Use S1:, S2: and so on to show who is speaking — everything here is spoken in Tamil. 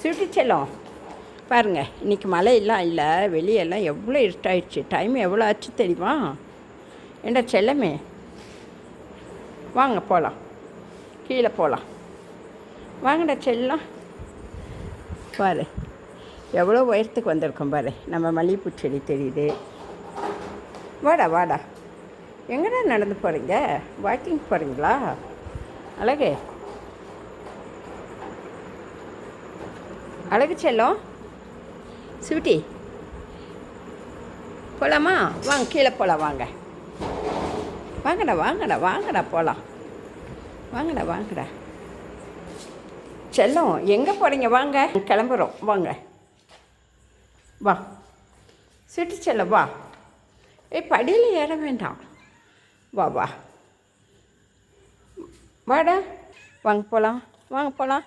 S1: சுட்டி செல்லம் பாருங்கள், இன்றைக்கி மழையெல்லாம் இல்லை, வெளியெல்லாம் எவ்வளோ இருட்டாயிடுச்சு. டைம் எவ்வளோ ஆச்சு தெரியுமா? ஏண்டா செல்லமே, வாங்க போகலாம், கீழே போகலாம், வாங்கடா செல்லம். பாரு எவ்வளோ உயரத்துக்கு வந்திருக்கோம் பாரு. நம்ம மல்லிகைப்பூ செடி தெரியுது. வாடா வாடா. எங்கடா நடந்து போகிறீங்க? வாக்கிங் போகிறீங்களா? அழகு அழகு செல்லம், ஸ்வீட்டி போகலாமா? வாங்க கீழே போகலாம், வாங்க வாங்கடா வாங்கடா வாங்கடா போகலாம், வாங்கடா வாங்கடா. செல்லம் எங்கே போகிறீங்க? வாங்க கிளம்புறோம், வாங்க வா. ஸ்வீட்டி செல்லம் வா. படியில் ஏற வேண்டாம், வா வா வாடா. வாங்க போகலாம், வாங்க போகலாம்.